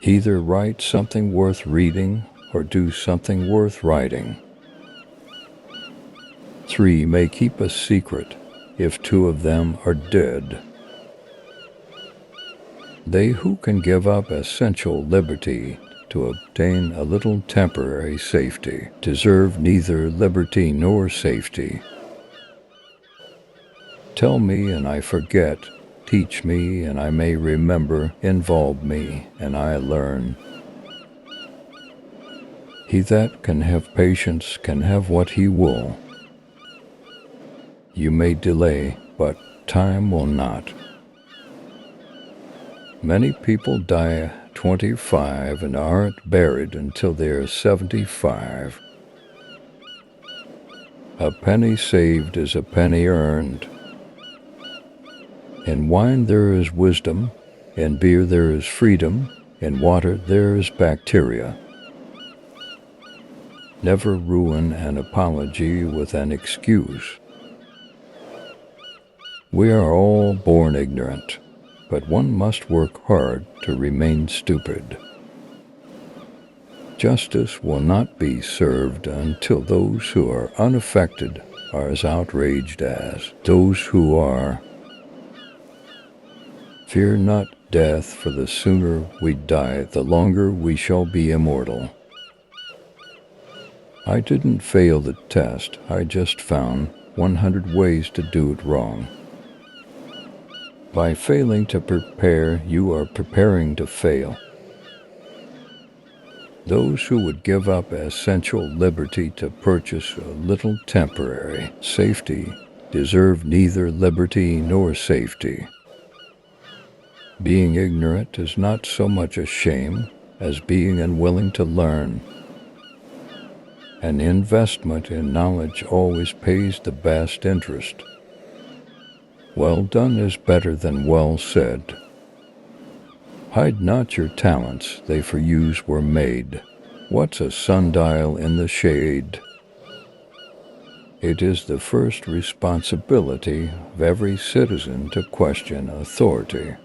Either write something worth reading or do something worth writing. 3 may keep a secret if 2 of them are dead. They who can give up essential liberty to obtain a little temporary safety deserve neither liberty nor safety. Tell me and I forget, teach me and I may remember, involve me and I learn. He that can have patience can have what he will. You may delay, but time will not. Many people die at 25 and aren't buried until they are 75. A penny saved is a penny earned. In wine there is wisdom, in beer there is freedom, in water there is bacteria. Never ruin an apology with an excuse. We are all born ignorant, but one must work hard to remain stupid. Justice will not be served until those who are unaffected are as outraged as those who are. Fear not death, for the sooner we die, the longer we shall be immortal. I didn't fail the test, I just found 100 ways to do it wrong. By failing to prepare, you are preparing to fail. Those who would give up essential liberty to purchase a little temporary safety deserve neither liberty nor safety. Being ignorant is not so much a shame as being unwilling to learn. An investment in knowledge always pays the best interest. Well done is better than well said. Hide not your talents, they for use were made. What's a sundial in the shade? It is the first responsibility of every citizen to question authority.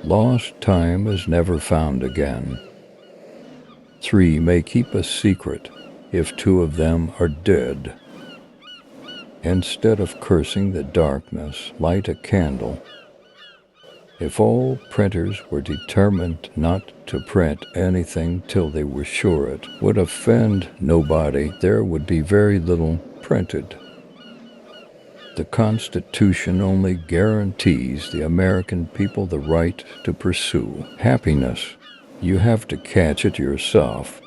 Lost time is never found again. 3 may keep a secret if 2 of them are dead. Instead of cursing the darkness, light a candle. If all printers were determined not to print anything till they were sure it would offend nobody, there would be very little printed. The Constitution only guarantees the American people the right to pursue happiness. You have to catch it yourself.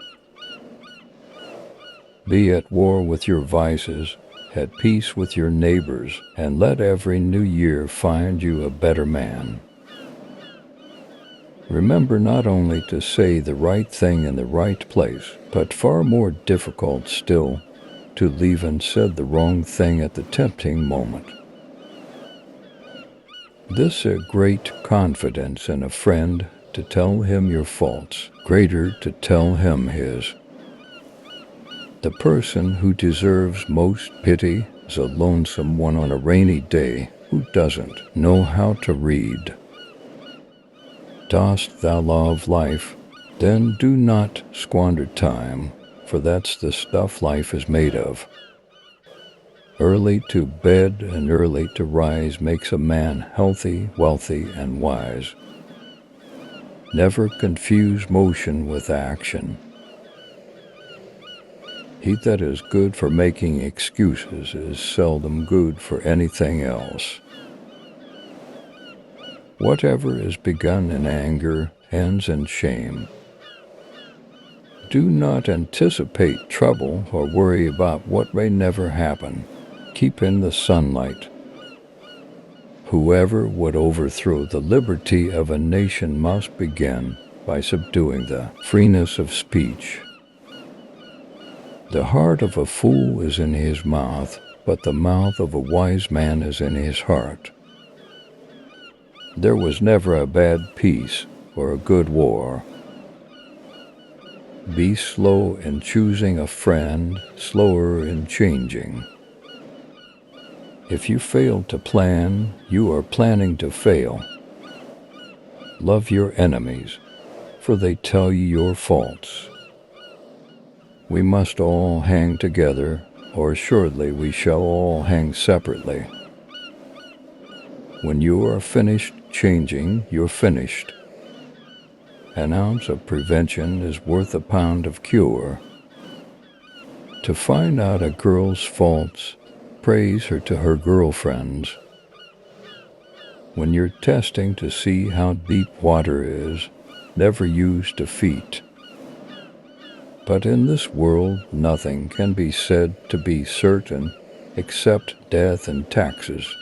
Be at war with your vices, at peace with your neighbors, and let every new year find you a better man. Remember not only to say the right thing in the right place, but far more difficult still, to leave unsaid the wrong thing at the tempting moment. This a great confidence in a friend, to tell him your faults, greater to tell him his. The person who deserves most pity is a lonesome one on a rainy day who doesn't know how to read. Dost thou love life? Then do not squander time, for that's the stuff life is made of. Early to bed and early to rise makes a man healthy, wealthy, and wise. Never confuse motion with action. He that is good for making excuses is seldom good for anything else. Whatever is begun in anger ends in shame. Do not anticipate trouble or worry about what may never happen. Keep in the sunlight. Whoever would overthrow the liberty of a nation must begin by subduing the freeness of speech. The heart of a fool is in his mouth, but the mouth of a wise man is in his heart. There was never a bad peace or a good war. Be slow in choosing a friend, slower in changing. If you fail to plan, you are planning to fail. Love your enemies, for they tell you your faults. We must all hang together, or assuredly we shall all hang separately. When you are finished changing, you're finished. An ounce of prevention is worth a pound of cure. To find out a girl's faults, praise her to her girlfriends. When you're testing to see how deep water is, never use defeat. But in this world, nothing can be said to be certain except death and taxes.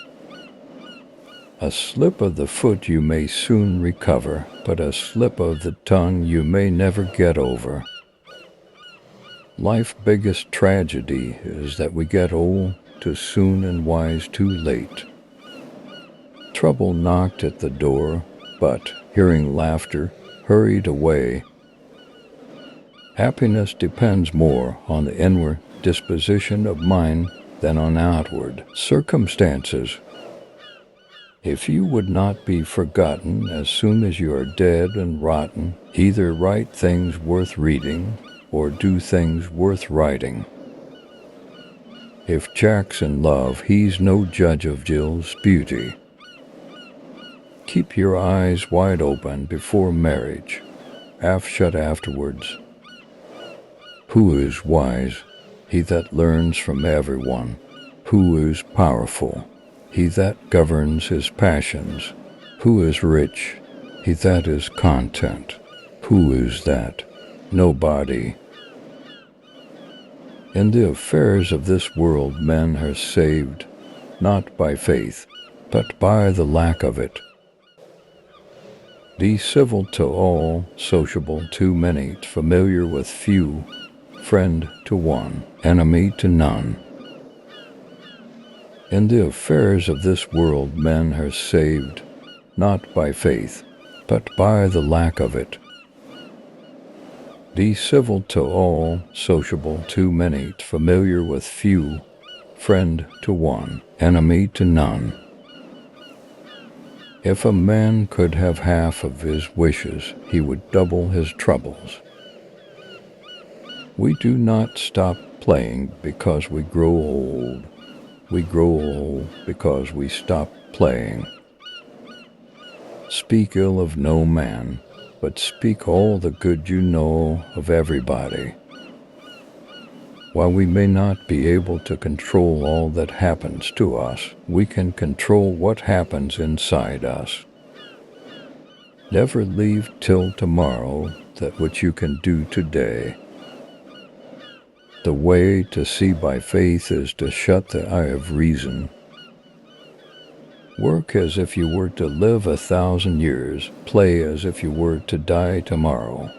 A slip of the foot you may soon recover, but a slip of the tongue you may never get over. Life's biggest tragedy is that we get old too soon and wise too late. Trouble knocked at the door, but, hearing laughter, hurried away. Happiness depends more on the inward disposition of mind than on outward circumstances. If you would not be forgotten as soon as you are dead and rotten, either write things worth reading or do things worth writing. If Jack's in love, he's no judge of Jill's beauty. Keep your eyes wide open before marriage, half shut afterwards. Who is wise? He that learns from everyone. Who is powerful? He that governs his passions. Who is rich? He that is content. Who is that? Nobody. In the affairs of this world men are saved, not by faith, but by the lack of it. Be civil to all, sociable to many, familiar with few, friend to one, enemy to none. In the affairs of this world men are saved, not by faith, but by the lack of it. Be civil to all, sociable to many, familiar with few, friend to one, enemy to none. If a man could have half of his wishes, he would double his troubles. We do not stop playing because we grow old. We grow old because we stop playing. Speak ill of no man, but speak all the good you know of everybody. While we may not be able to control all that happens to us, we can control what happens inside us. Never leave till tomorrow that which you can do today. The way to see by faith is to shut the eye of reason. Work as if you were to live 1,000 years, play as if you were to die tomorrow.